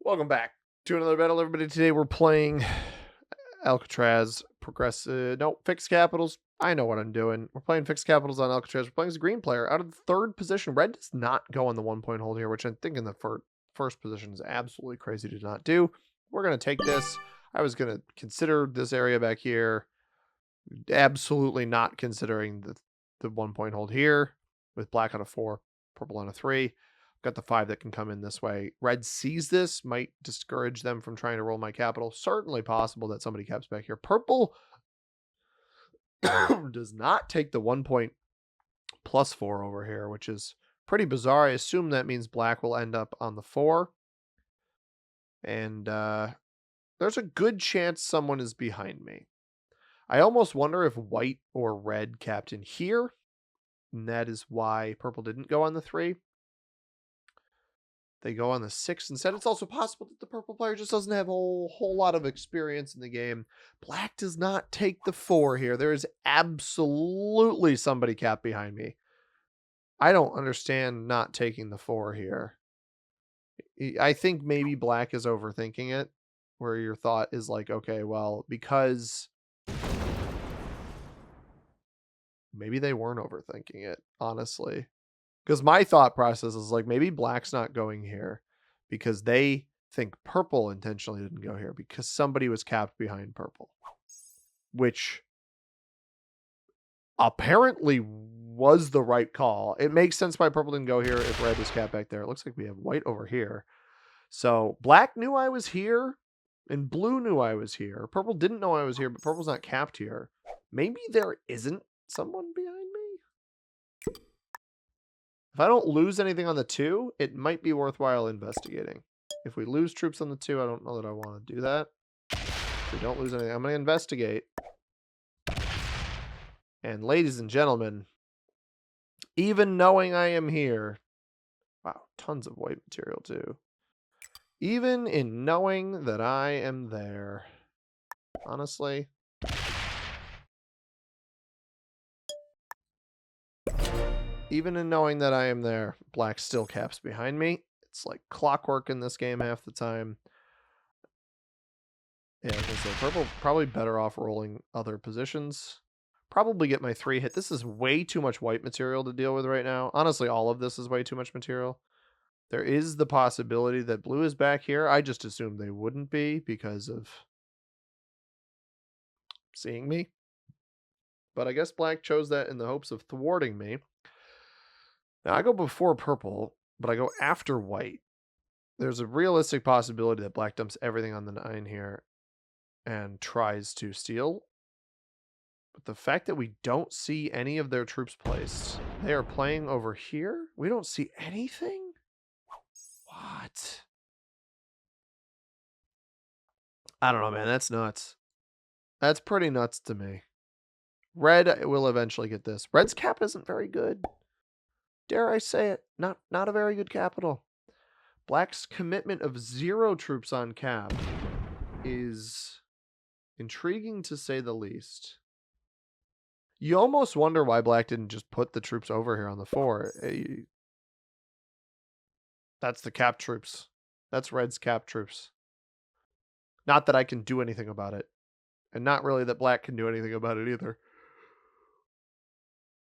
Welcome back to another battle, everybody. Today we're playing Alcatraz progressive. No, fixed capitals. I know what I'm doing. We're playing fixed capitals on Alcatraz. We're playing as a green player out of the third position. Red does not go on the 1 point hold here, which I think in the first position is absolutely crazy to not do. We're going to take this. I was going to consider this area back here. Absolutely not considering the 1 point hold here with black on a 4, purple on a 3. Got the 5 that can come in this way. Red sees this, might discourage them from trying to roll my capital. Certainly possible that somebody caps back here. Purple does not take the 1 point plus 4 over here, which is pretty bizarre. I assume that means black will end up on the 4. And there's a good chance someone is behind me. I almost wonder if white or red capped in here. And that is why purple didn't go on the 3. They go on the 6 instead. It's also possible that the purple player just doesn't have a whole lot of experience in the game. Black does not take the 4 here. There is absolutely somebody capped behind me. I don't understand not taking the 4 here. I think maybe black is overthinking it, where your thought is like, okay, well, because maybe they weren't overthinking it, honestly. Because my thought process is like, maybe black's not going here because they think purple intentionally didn't go here because somebody was capped behind purple, which apparently was the right call. It makes sense why purple didn't go here if red was capped back there. It looks like we have white over here. So black knew I was here and blue knew I was here. Purple didn't know I was here, but purple's not capped here. Maybe there isn't someone behind me. If I don't lose anything on the 2, it might be worthwhile investigating. If we lose troops on the 2, I don't know that I want to do that. If we don't lose anything, I'm going to investigate. And ladies and gentlemen, even knowing I am here, wow, tons of white material too. Even in knowing that I am there, honestly, even in knowing that I am there, black still caps behind me. It's like clockwork in this game half the time. Yeah, so purple probably better off rolling other positions. Probably get my 3 hit. This is way too much white material to deal with right now. Honestly, all of this is way too much material. There is the possibility that blue is back here. I just assumed they wouldn't be because of seeing me. But I guess black chose that in the hopes of thwarting me. Now I go before purple, but I go after white. There's a realistic possibility that black dumps everything on the 9 here and tries to steal. But the fact that we don't see any of their troops placed, they are playing over here. We don't see anything. What? I don't know, man. That's nuts. That's pretty nuts to me. Red will eventually get this. Red's cap isn't very good. Dare I say it? Not a very good capital. Black's commitment of 0 troops on cap is intriguing to say the least. You almost wonder why black didn't just put the troops over here on the 4. That's the cap troops. That's red's cap troops. Not that I can do anything about it. And not really that black can do anything about it either.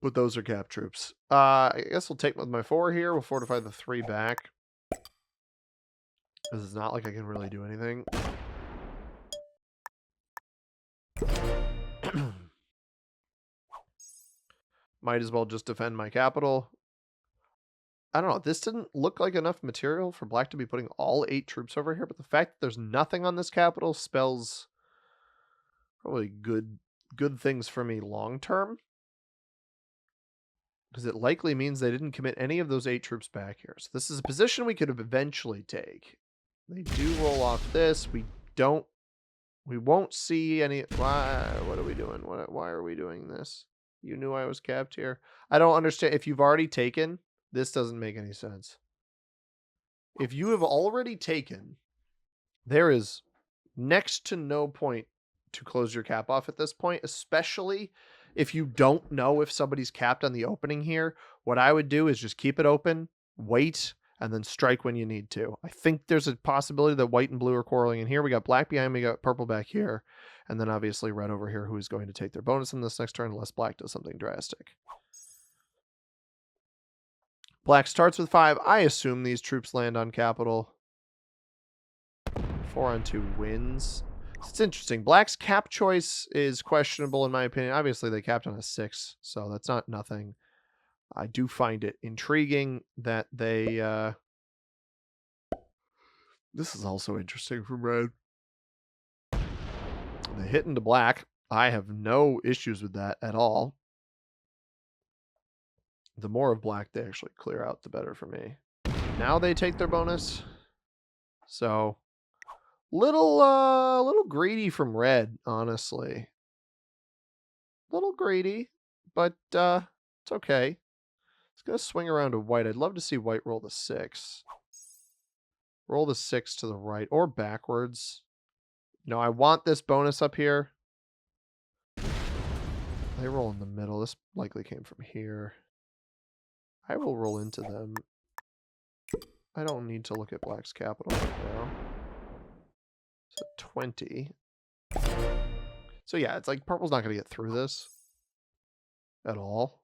But those are cap troops. I guess we'll take with my 4 here. We'll fortify the 3 back. Because it's not like I can really do anything. Might as well just defend my capital. I don't know. This didn't look like enough material for black to be putting all 8 troops over here. But the fact that there's nothing on this capital spells probably good things for me long term. Because it likely means they didn't commit any of those 8 troops back here. So this is a position we could eventually take. They do roll off this. We won't see any. What are we doing? Why are we doing this? You knew I was capped here. I don't understand. If you've already taken, this doesn't make any sense. If you have already taken, there is next to no point to close your cap off at this point, especially if you don't know if somebody's capped on the opening here. What I would do is just keep it open, wait, and then strike when you need to. I think there's a possibility that white and blue are quarreling in here. We got black behind me, got purple back here, and then obviously red over here, who is going to take their bonus in this next turn unless black does something drastic. Black starts with 5. I assume these troops land on capital. 4-on-2 wins. It's interesting. Black's cap choice is questionable in my opinion. Obviously, they capped on a 6, so that's not nothing. I do find it intriguing that they... This is also interesting from red. They hit into black. I have no issues with that at all. The more of black they actually clear out, the better for me. Now they take their bonus. So, little greedy from red, honestly. Little greedy, but it's okay. It's going to swing around to white. I'd love to see white roll the 6. Roll the 6 to the right or backwards. No, I want this bonus up here. They roll in the middle. This likely came from here. I will roll into them. I don't need to look at black's capital right now. So 20. So yeah, it's like purple's not going to get through this at all.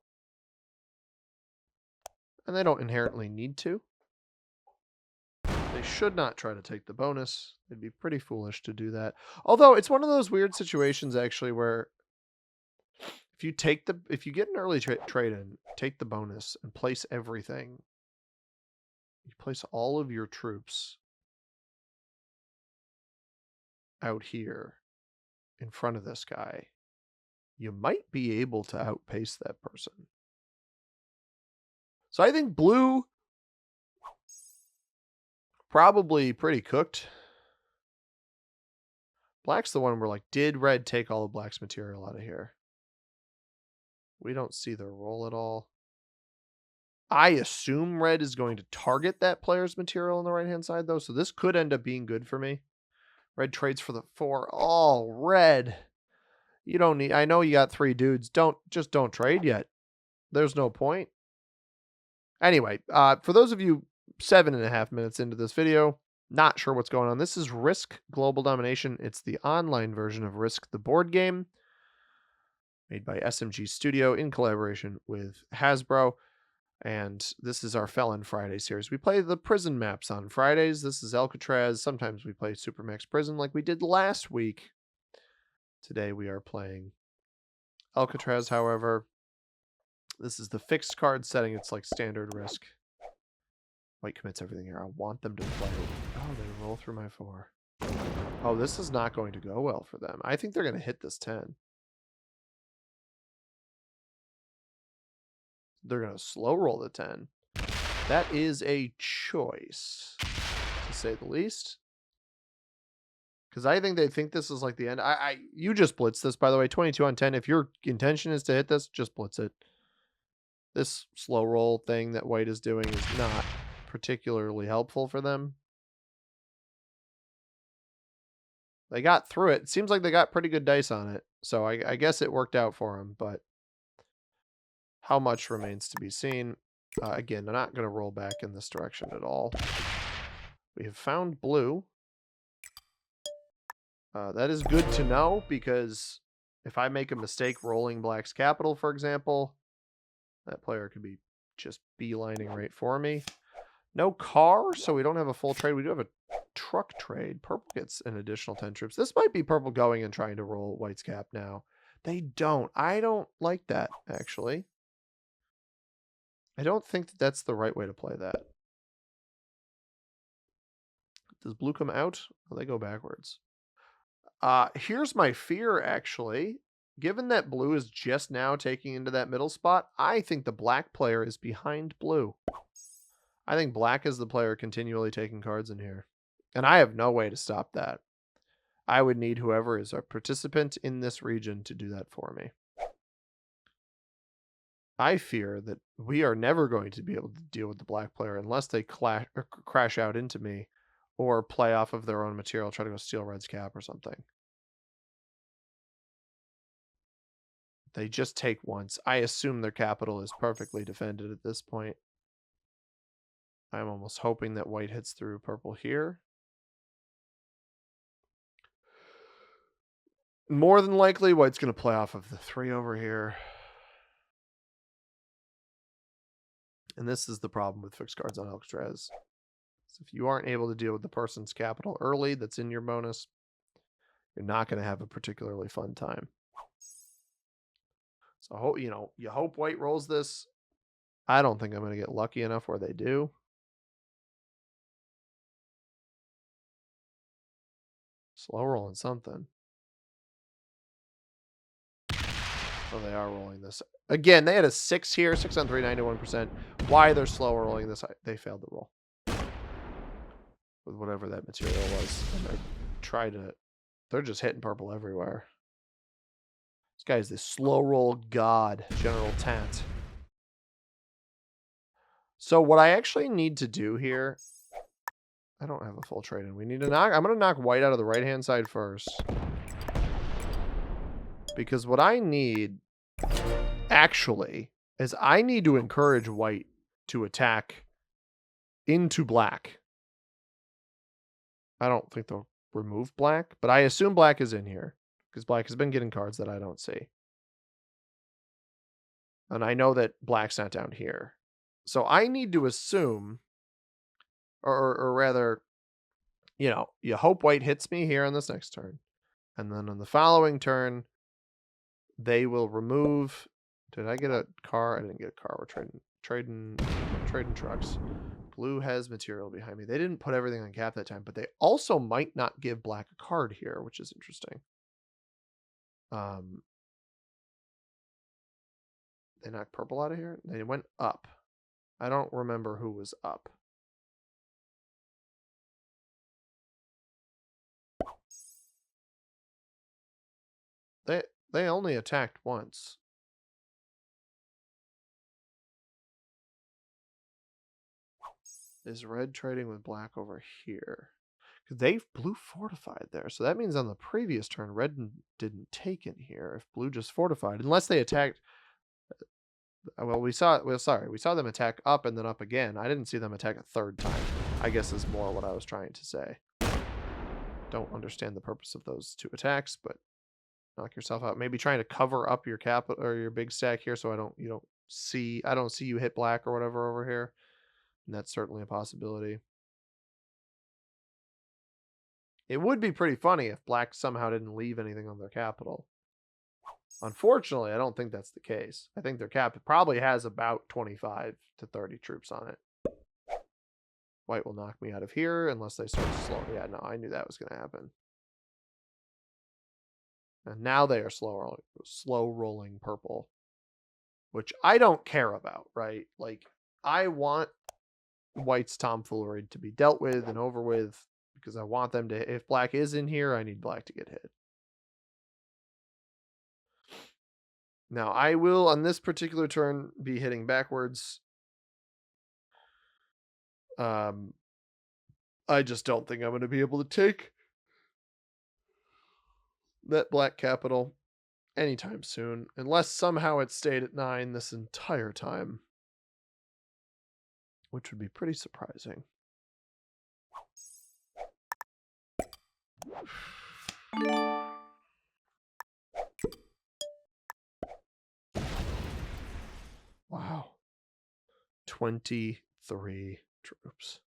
And they don't inherently need to. They should not try to take the bonus. They'd be pretty foolish to do that. Although it's one of those weird situations actually where if you get an early trade in, take the bonus and place everything. You place all of your troops out here in front of this guy. You might be able to outpace that person. So I think blue probably pretty cooked. Black's the one where like, did red take all of black's material out of here? We don't see their roll at all. I assume red is going to target that player's material on the right-hand side, though, so this could end up being good for me. Red trades for the 4. Oh, red. You don't need... I know you got 3 dudes. Just don't trade yet. There's no point. Anyway, for those of you 7.5 minutes into this video, not sure what's going on, this is Risk Global Domination. It's the online version of Risk, the board game, made by SMG Studio in collaboration with Hasbro. And this is our Felon Friday series. We play the prison maps on Fridays. This is Alcatraz. Sometimes we play Supermax Prison like we did last week. Today we are playing Alcatraz, however. This is the fixed card setting. It's like standard Risk. White commits everything here. I want them to play. Oh, they roll through my 4. Oh, this is not going to go well for them. I think they're going to hit this 10. They're going to slow roll the 10. That is a choice, to say the least. Because I think they think this is like the end. You just blitz this, by the way. 22 on 10. If your intention is to hit this, just blitz it. This slow roll thing that white is doing is not particularly helpful for them. They got through it. It seems like they got pretty good dice on it. So I guess it worked out for them, but how much remains to be seen. Again, they're not going to roll back in this direction at all. We have found blue. That is good to know, because if I make a mistake rolling black's capital, for example, that player could be just beelining right for me. No car, so we don't have a full trade. We do have a truck trade. Purple gets an additional 10 troops. This might be purple going and trying to roll white's cap now. They don't. I don't like that, actually. I don't think that that's the right way to play that. Does blue come out? Oh, they go backwards. Here's my fear, actually. Given that blue is just now taking into that middle spot, I think the black player is behind blue. I think black is the player continually taking cards in here. And I have no way to stop that. I would need whoever is a participant in this region to do that for me. I fear that we are never going to be able to deal with the black player unless they crash out into me or play off of their own material, try to go steal red's cap or something. They just take once. I assume their capital is perfectly defended at this point. I'm almost hoping that white hits through purple here. More than likely, white's going to play off of the 3 over here. And this is the problem with fixed cards on Alcatraz. So if you aren't able to deal with the person's capital early that's in your bonus, you're not going to have a particularly fun time. So, you hope white rolls this. I don't think I'm going to get lucky enough where they do. Slow rolling something. Oh, they are rolling this. Again, they had a 6 here, 6 on 3, 91%. Why they're slow rolling this, they failed the roll. With whatever that material was. And I try to... They're just hitting purple everywhere. This guy is the slow roll god, General Tat. So what I actually need to do here... I don't have a full trade in. We need to knock... I'm going to knock white out of the right-hand side first. Because what I need, actually, is I need to encourage white to attack into black. I don't think they'll remove black, but I assume black is in here. Because black has been getting cards that I don't see. And I know that black's not down here. So I need to assume, or rather, you hope white hits me here on this next turn. And then on the following turn, they will remove... Did I get a car? I didn't get a car. We're trading trucks. Blue has material behind me. They didn't put everything on cap that time, but they also might not give black a card here, which is interesting. They knocked purple out of here. They went up. I don't remember who was up. They only attacked once. Is red trading with black over here? Because blue fortified there. So that means on the previous turn, red didn't take in here. If blue just fortified, unless they attacked. Well, we saw them attack up and then up again. I didn't see them attack a third time. I guess is more what I was trying to say. Don't understand the purpose of those 2 attacks, but knock yourself out. Maybe trying to cover up your capital or your big stack here, so I don't see you hit black or whatever over here. And that's certainly a possibility. It would be pretty funny if black somehow didn't leave anything on their capital. Unfortunately, I don't think that's the case. I think their cap probably has about 25 to 30 troops on it. White will knock me out of here unless they start slow. Yeah, no, I knew that was going to happen. And now they are slow rolling purple, which I don't care about, right? Like, I want white's tomfoolery to be dealt with and over with because I want them to... If black is in here, I need black to get hit. Now, I will, on this particular turn, be hitting backwards. I just don't think I'm going to be able to take that black capital anytime soon, unless somehow it stayed at 9 this entire time, which would be pretty surprising. Wow. 23 troops.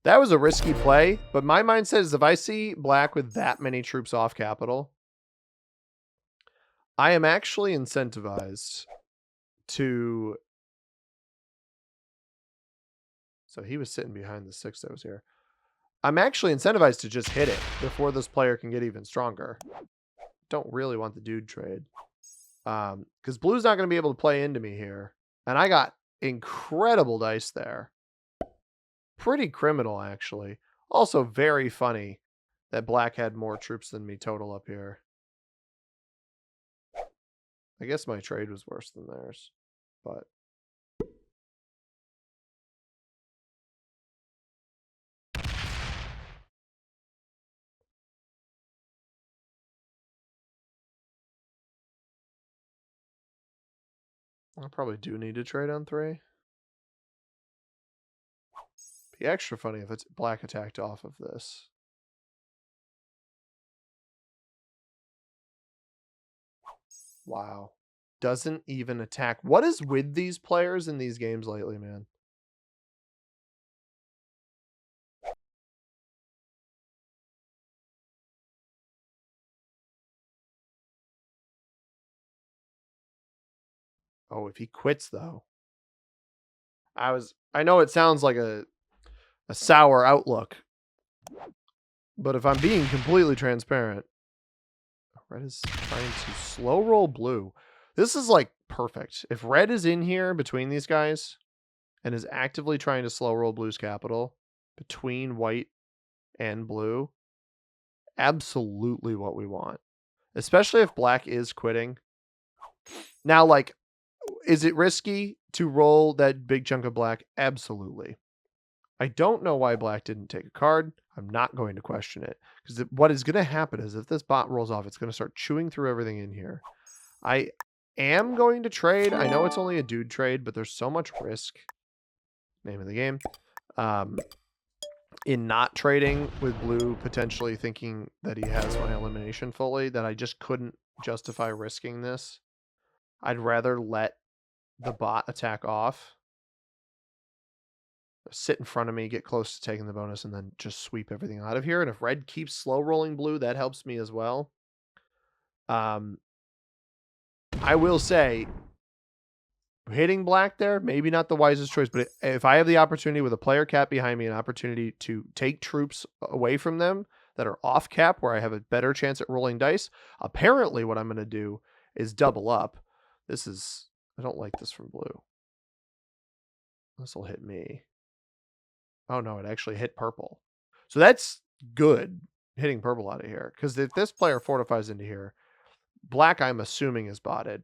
That was a risky play, but my mindset is if I see black with that many troops off capital, I am actually incentivized to... So he was sitting behind the 6 that was here. I'm actually incentivized to just hit it before this player can get even stronger. Don't really want the dude trade. Because blue's not going to be able to play into me here. And I got incredible dice there. Pretty criminal, actually. Also very funny that black had more troops than me total up here. I guess my trade was worse than theirs. But... I probably do need to trade on 3. Be extra funny if it's black attacked off of this. Wow. Doesn't even attack. What is with these players in these games lately, man? Oh, if he quits though. I know it sounds like a sour outlook, but if I'm being completely transparent, red is trying to slow roll blue. This is like perfect. If red is in here between these guys and is actively trying to slow roll blue's capital between white and blue, absolutely what we want. Especially if black is quitting. Now, like, is it risky to roll that big chunk of black? Absolutely. I don't know why black didn't take a card. I'm not going to question it. Because what is going to happen is if this bot rolls off, it's going to start chewing through everything in here. I am going to trade. I know it's only a dude trade, but there's so much risk. Name of the game. In not trading with blue, potentially thinking that he has my elimination fully, that I just couldn't justify risking this. I'd rather let the bot attack off, sit in front of me, get close to taking the bonus, and then just sweep everything out of here. And if red keeps slow rolling blue, that helps me as well. I will say, hitting black there, maybe not the wisest choice, but if I have the opportunity with a player cap behind me, an opportunity to take troops away from them that are off cap, where I have a better chance at rolling dice, apparently what I'm going to do is double up. This is, I don't like this from blue. This will hit me. Oh no, it actually hit purple. So that's good, hitting purple out of here. Because if this player fortifies into here, black I'm assuming is botted.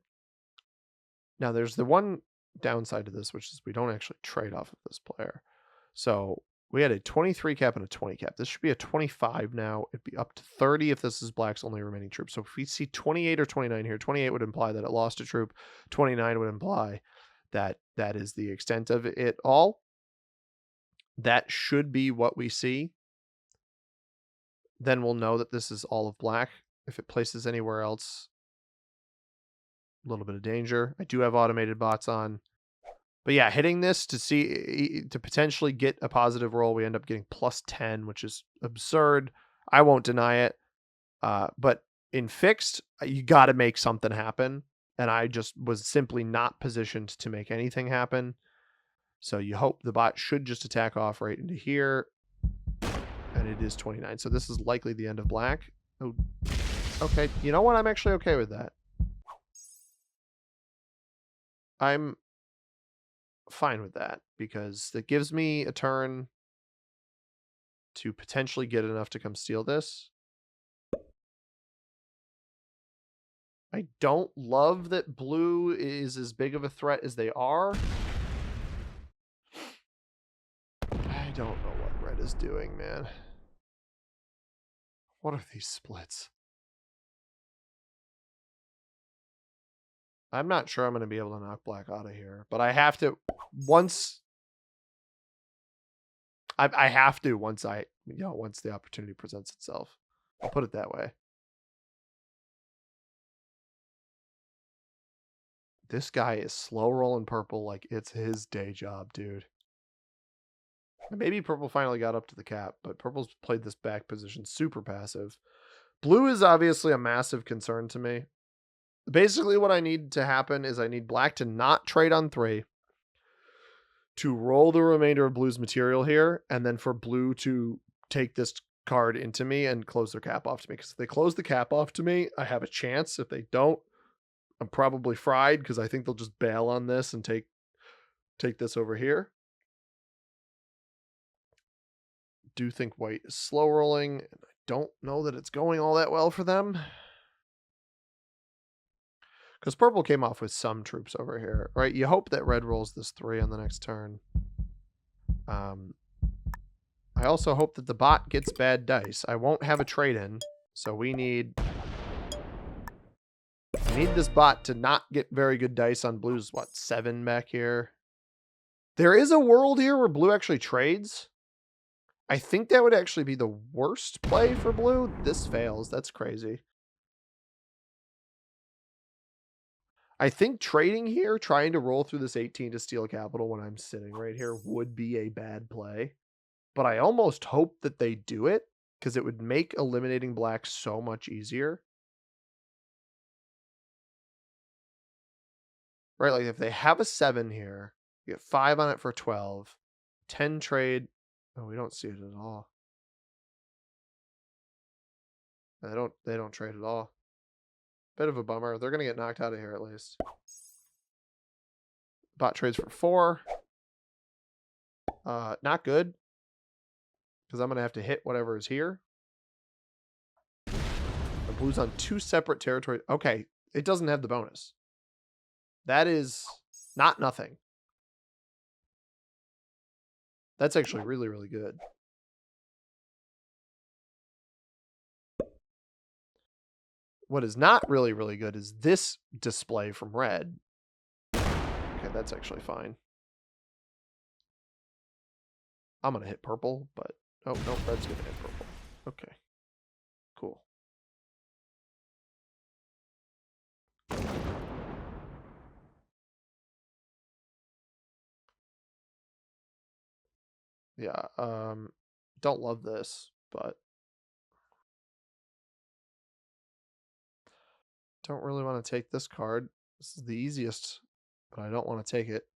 Now there's the one downside to this, which is we don't actually trade off of this player. So we had a 23 cap and a 20 cap. This should be a 25 now. It'd be up to 30 if this is black's only remaining troop. So if we see 28 or 29 here, 28 would imply that it lost a troop. 29 would imply that that is the extent of it all. That should be what we see. Then we'll know that this is all of black. If it places anywhere else, a little bit of danger. I do have automated bots on. But yeah, hitting this to potentially get a positive roll, we end up getting plus 10, which is absurd. I won't deny it. But in fixed, you got to make something happen. And I just was simply not positioned to make anything happen. So you hope the bot should just attack off right into here. And it is 29. So this is likely the end of black. Oh, okay. You know what? I'm actually okay with that. I'm fine with that because it gives me a turn to potentially get enough to come steal this. I don't love that blue is as big of a threat as they are. I don't know what red is doing, man. What are these splits? I'm not sure I'm going to be able to knock black out of here, but I have to once I have to once once the opportunity presents itself. I'll put it that way. This guy is slow rolling purple like it's his day job, dude. Maybe purple finally got up to the cap, but purple's played this back position super passive. Blue is obviously a massive concern to me. Basically what I need to happen is I need black to not trade on 3, to roll the remainder of blue's material here, and then for blue to take this card into me and close their cap off to me. Because if they close the cap off to me, I have a chance. If they don't, I'm probably fried because I think they'll just bail on this and take this over here. Do think white is slow rolling. I don't know that it's going all that well for them. Because purple came off with some troops over here, right? You hope that red rolls this 3 on the next turn. I also hope that the bot gets bad dice. I won't have a trade-in, so we need I need this bot to not get very good dice on blue's, what, 7 back here? There is a world here where blue actually trades. I think that would actually be the worst play for blue. This fails. That's crazy. I think trading here, trying to roll through this 18 to steal capital when I'm sitting right here would be a bad play. But I almost hope that they do it because it would make eliminating black so much easier. Right? Like if they have a 7 here, you get 5 on it for 12. 10 trade. Oh, we don't see it at all. They don't trade at all. Bit of a bummer. They're gonna get knocked out of here at least. Bot trades for 4. Not good. Because I'm gonna have to hit whatever is here. The blue's on 2 separate territories. Okay, it doesn't have the bonus. That is not nothing. That's actually really, really good. What is not really, really good is this display from red. Okay, that's actually fine. I'm going to hit purple, but... Oh, no, red's going to hit purple. Okay. Cool. Yeah, don't love this, but... Don't really want to take this card. This is the easiest, but I don't want to take it.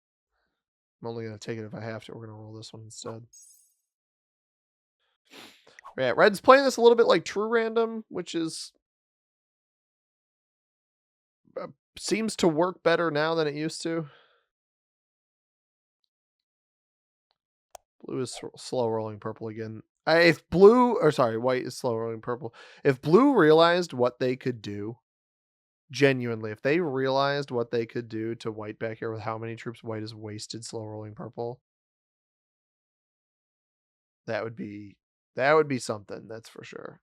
I'm only going to take it if I have to. We're going to roll this one instead. Yeah, red's playing this a little bit like true random, which is... seems to work better now than it used to. Blue is slow rolling purple again. If blue, or sorry, white is slow rolling purple. If blue realized what they could do, genuinely, if they realized what they could do to white back here with how many troops white has wasted slow rolling purple, that would be something, that's for sure.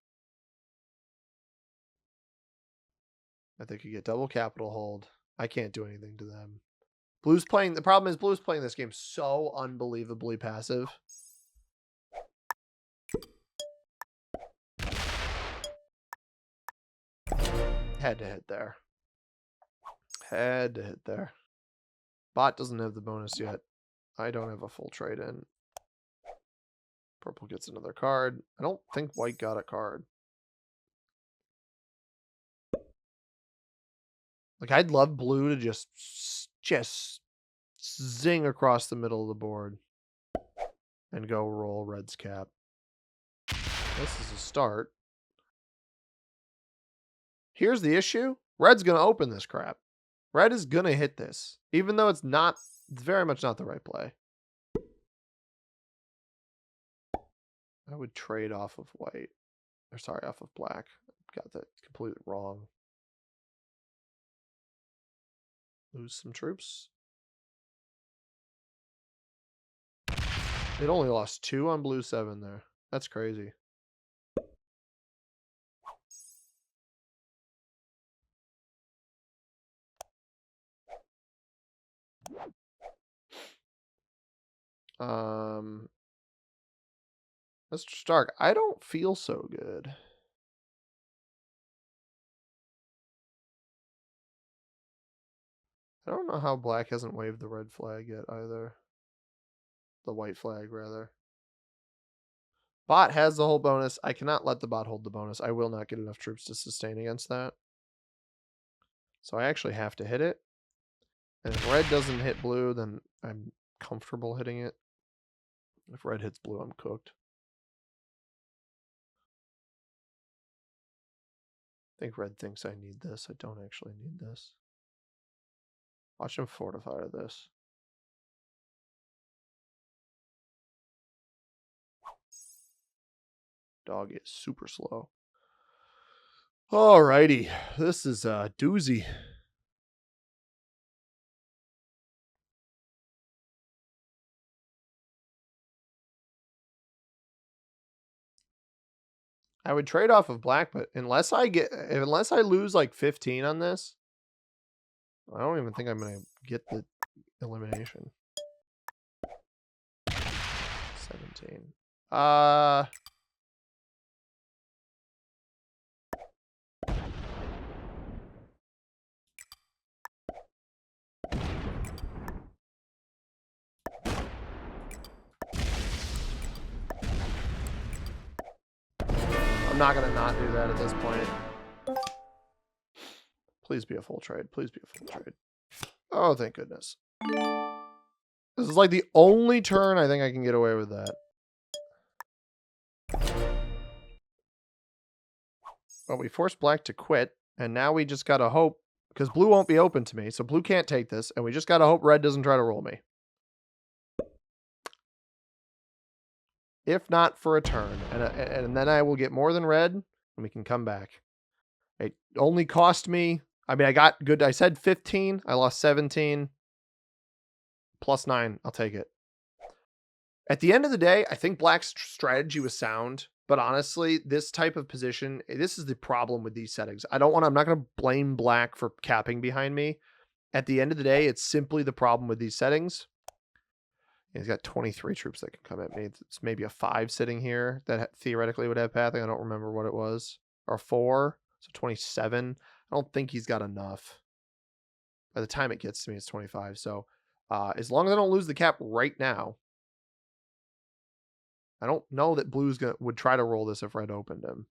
If they could get double capital hold, I can't do anything to them. Blue's playing, the problem is blue's playing this game so unbelievably passive. Had to hit there. Had to hit there. Bot doesn't have the bonus yet. I don't have a full trade in. Purple gets another card. I don't think white got a card. Like, I'd love blue to just zing across the middle of the board and go roll red's cap. This is a start. Here's the issue. Red's going to open this crap. Red is going to hit this, even though it's very much not the right play. I would trade off of white. Or sorry, off of black. Got that completely wrong. Lose some troops. It only lost 2 on blue 7 there. That's crazy. Mr. Stark, I don't feel so good. I don't know how black hasn't waved the red flag yet either. The white flag, rather. Bot has the whole bonus. I cannot let the bot hold the bonus. I will not get enough troops to sustain against that. So I actually have to hit it. And if red doesn't hit blue, then I'm comfortable hitting it. If red hits blue, I'm cooked. I think red thinks I need this. I don't actually need this. Watch him fortify to this. Dog is super slow. Alrighty. This is a doozy. I would trade off of black, but unless I lose like 15 on this, I don't even think I'm going to get the elimination. 17. I'm not going to not do that at this point. Please be a full trade. Please be a full trade. Oh, thank goodness. This is like the only turn I think I can get away with that. Well, we forced black to quit, and now we just gotta hope, because blue won't be open to me, so blue can't take this, and we just gotta hope red doesn't try to roll me. If not for a turn, and then I will get more than red, and we can come back. It only cost me, I mean, I got good, I said 15, I lost 17, plus 9, I'll take it. At the end of the day, I think black's strategy was sound, but honestly, this type of position, this is the problem with these settings. I'm not going to blame black for capping behind me. At the end of the day, it's simply the problem with these settings. He's got 23 troops that can come at me. It's maybe a 5 sitting here that theoretically would have pathing. I don't remember what it was. Or 4, so 27. I don't think he's got enough. By the time it gets to me, it's 25. So as long as I don't lose the cap right now, I don't know that blue's would try to roll this if red opened him.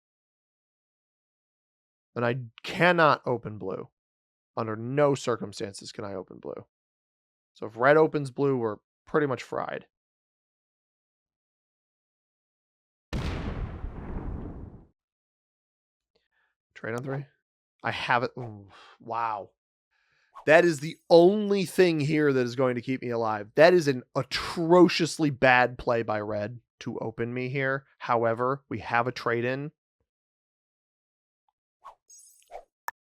And I cannot open blue. Under no circumstances can I open blue. So if red opens blue, we're pretty much fried. Trade on 3? I have it. Ooh, wow. That is the only thing here that is going to keep me alive. That is an atrociously bad play by red to open me here. However, we have a trade-in.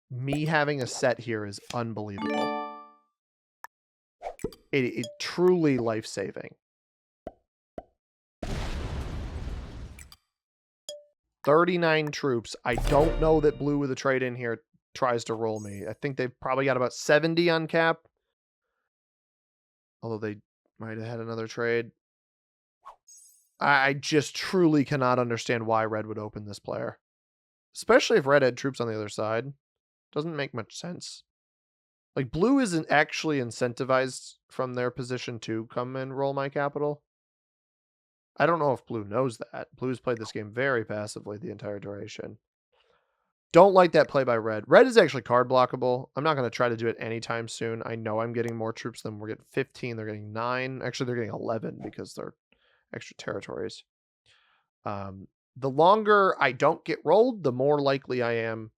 Me having a set here is unbelievable. It truly life-saving. 39 troops. I don't know that blue with a trade-in here tries to roll me. I think they've probably got about 70 on cap. Although they might have had another trade. I just truly cannot understand why red would open this player. Especially if red had troops on the other side. Doesn't make much sense. Like, blue isn't actually incentivized from their position to come and roll my capital. I don't know if blue knows that. Blue's played this game very passively the entire duration. Don't like that play by red. Red is actually card blockable. I'm not going to try to do it anytime soon. I know I'm getting more troops than we're getting 15. They're getting 9. Actually, they're getting 11 because they're extra territories. The longer I don't get rolled, the more likely I am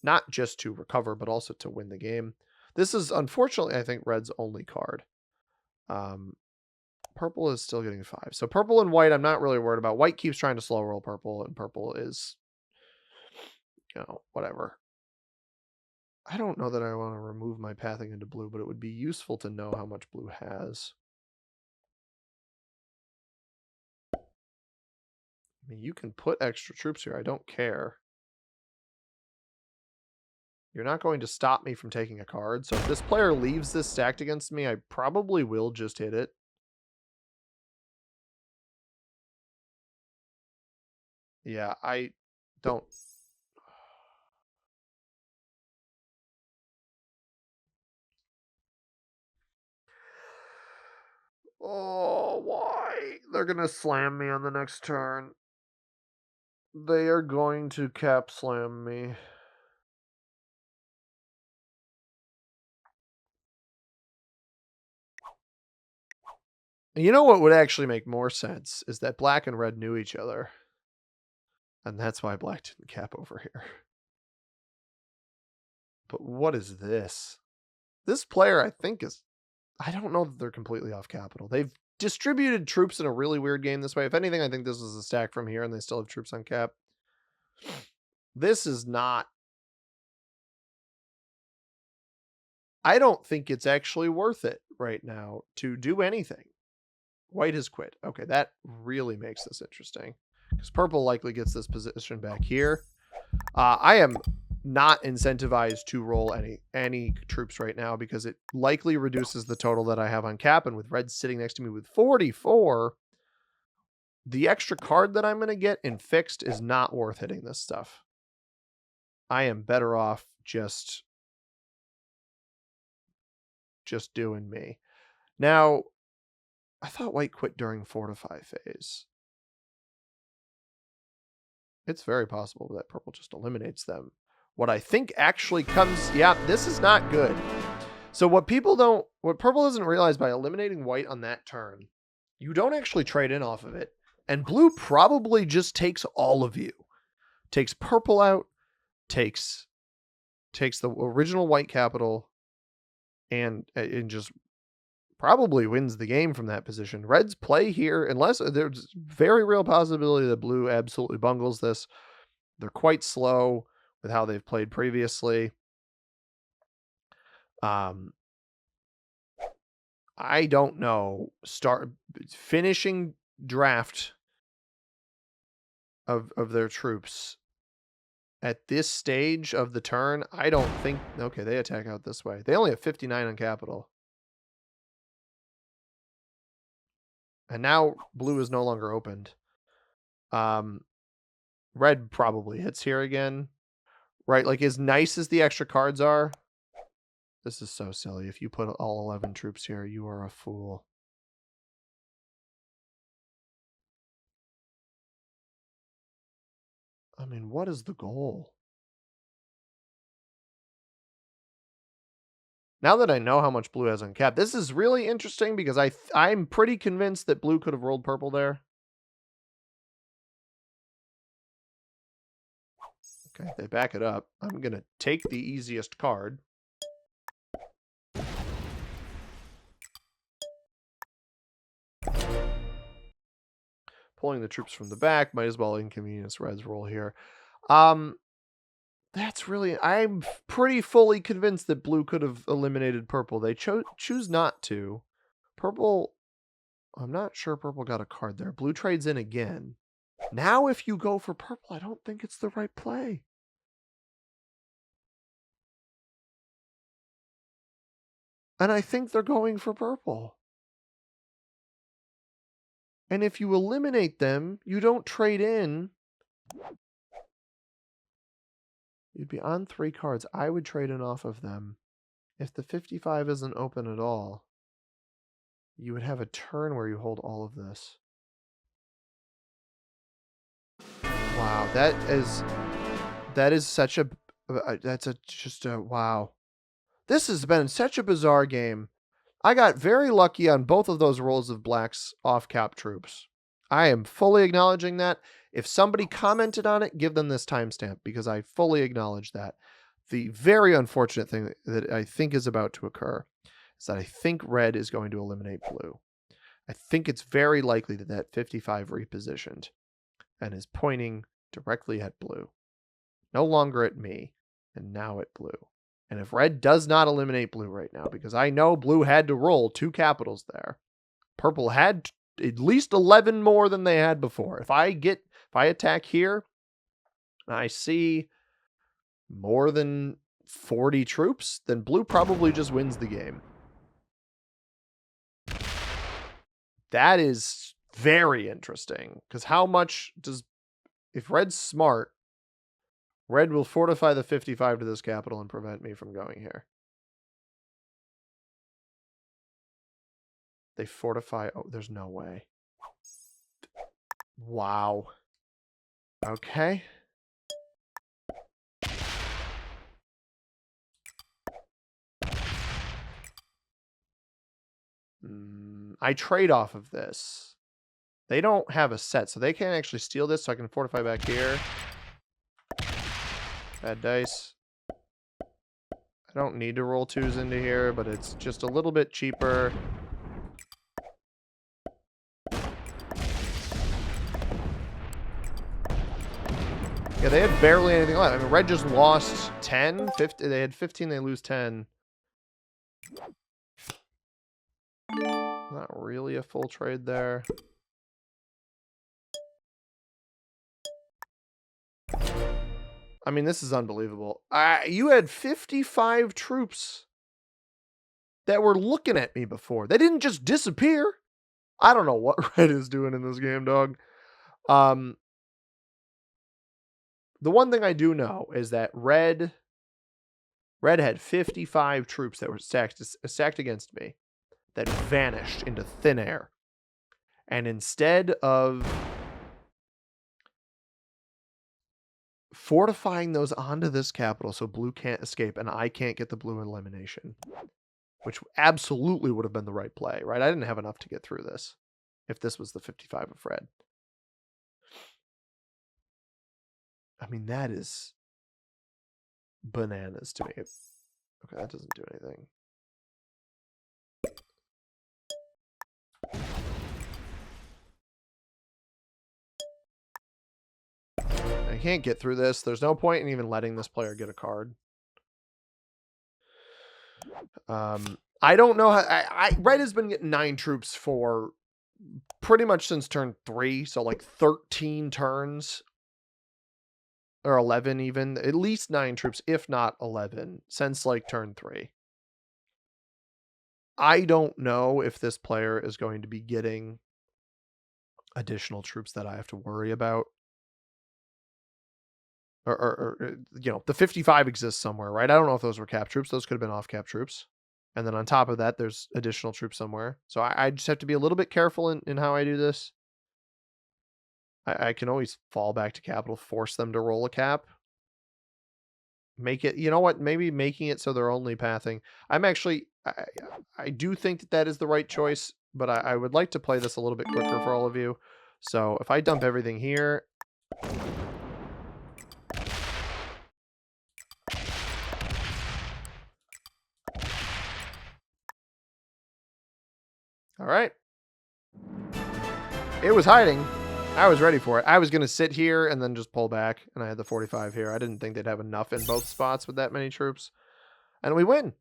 not just to recover, but also to win the game. This is, unfortunately, I think red's only card. Purple is still getting 5. So purple and white, I'm not really worried about. White keeps trying to slow roll purple, and purple is, you know, whatever. I don't know that I want to remove my pathing into blue, but it would be useful to know how much blue has. I mean, you can put extra troops here. I don't care. You're not going to stop me from taking a card. So if this player leaves this stacked against me, I probably will just hit it. Yeah, I don't. Oh, why? They're going to slam me on the next turn. They are going to cap slam me. You know what would actually make more sense is that black and red knew each other. And that's why black didn't cap over here. But what is this? This player, I think, is... I don't know that they're completely off capital. They've distributed troops in a really weird game this way. If anything, I think this is a stack from here, and they still have troops on cap. This is not... I don't think it's actually worth it right now to do anything. White has quit. Okay, that really makes this interesting. Because purple likely gets this position back here. I am not incentivized to roll any troops right now because it likely reduces the total that I have on cap. And with red sitting next to me with 44, the extra card that I'm going to get in fixed is not worth hitting this stuff. I am better off just doing me. Now, I thought white quit during fortify phase. It's very possible that purple just eliminates them. What I think actually comes, yeah, this is not good. So what purple doesn't realize by eliminating white on that turn, you don't actually trade in off of it. And blue probably just takes all of you. Takes purple out, takes the original white capital, and just probably wins the game from that position. Red's play here, unless there's very real possibility that blue absolutely bungles this. They're quite slow with how they've played previously. I don't know. Finishing draft of their troops at this stage of the turn, I don't think. Okay, they attack out this way. They only have 59 on capital. And now blue is no longer opened. Red probably hits here again. Right, like as nice as the extra cards are, this is so silly. If you put all 11 troops here, you are a fool. I mean, what is the goal? Now that I know how much blue has on cap, this is really interesting because I'm pretty convinced that blue could have rolled purple there. Okay, they back it up. I'm going to take the easiest card. Pulling the troops from the back. Might as well inconvenience red's roll here. That's really... I'm pretty fully convinced that blue could have eliminated purple. They choose not to. Purple... I'm not sure purple got a card there. Blue trades in again. Now if you go for purple, I don't think it's the right play. And I think they're going for purple. And if you eliminate them, you don't trade in. You'd be on 3 cards. I would trade in off of them. If the 55 isn't open at all, you would have a turn where you hold all of this. Wow, that is such a... just a... Wow. This has been such a bizarre game. I got very lucky on both of those rolls of black's off-cap troops. I am fully acknowledging that. If somebody commented on it, give them this timestamp because I fully acknowledge that. The very unfortunate thing that I think is about to occur is that I think red is going to eliminate blue. I think it's very likely that that 55 repositioned and is pointing directly at blue. No longer at me, and now at blue. And if red does not eliminate blue right now, because I know blue had to roll 2 capitals there, purple had at least 11 more than they had before. If I attack here, and I see more than 40 troops, then blue probably just wins the game. That is very interesting, because how much does... If red's smart, red will fortify the 55 to this capital and prevent me from going here. They fortify... Oh, there's no way. Wow. Okay. I trade off of this. They don't have a set, so they can't actually steal this, so I can fortify back here. Bad dice. I don't need to roll 2s into here, but it's just a little bit cheaper. Yeah, they had barely anything left. I mean, red just lost 10, 50. They had 15, they lose 10. Not really a full trade there. I mean, this is unbelievable. You had 55 troops that were looking at me before. They didn't just disappear. I don't know what red is doing in this game, dog. The one thing I do know is that red had 55 troops that were stacked against me that vanished into thin air. And instead of fortifying those onto this capital so blue can't escape and I can't get the blue elimination, which absolutely would have been the right play, right? I didn't have enough to get through this if this was the 55 of red. I mean, that is bananas to me. Okay, that doesn't do anything. I can't get through this. There's no point in even letting this player get a card. I don't know how. Red has been getting 9 troops for pretty much since turn 3, so like 13 turns. Or 11 even. At least 9 troops, if not 11, since like turn 3. I don't know if this player is going to be getting additional troops that I have to worry about. Or you know, the 55 exists somewhere, right? I don't know if those were cap troops. Those could have been off cap troops. And then on top of that, there's additional troops somewhere. So I just have to be a little bit careful in how I do this. I can always fall back to capital, force them to roll a cap. Make it, you know what, maybe making it so they're only pathing. I'm actually, I do think that is the right choice, but I would like to play this a little bit quicker for all of you. So if I dump everything here. All right. It was hiding. I was ready for it. I was going to sit here and then just pull back, and I had the 45 here. I didn't think they'd have enough in both spots with that many troops. And we win.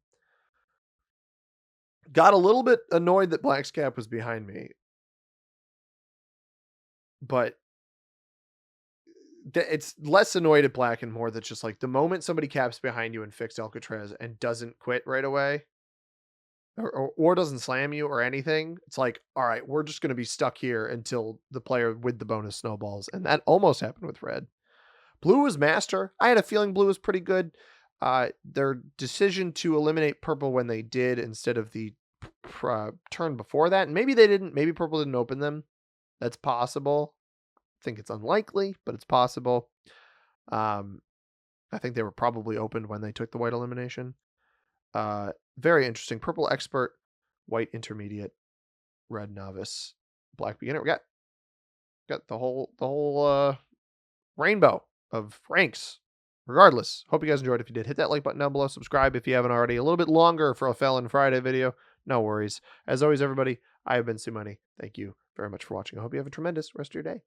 Got a little bit annoyed that Black's cap was behind me. But it's less annoyed at Black and more that just like the moment somebody caps behind you and fixed Alcatraz and doesn't quit right away, or doesn't slam you or anything, it's like, all right, we're just going to be stuck here until the player with the bonus snowballs. And that almost happened with red. Blue was master. I had a feeling blue was pretty good. Their decision to eliminate purple when they did instead of the turn before that, and maybe they didn't, maybe purple didn't open them. That's possible. I think it's unlikely, but it's possible. I think they were probably opened when they took the white elimination. Very interesting. Purple expert, white intermediate, red novice, black beginner. We got the whole rainbow of ranks. Regardless, hope you guys enjoyed. If you did, hit that like button down below. Subscribe if you haven't already. A little bit longer for a Felon Friday video. No worries. As always, everybody, I have been Sumani. Thank you very much for watching. I hope you have a tremendous rest of your day.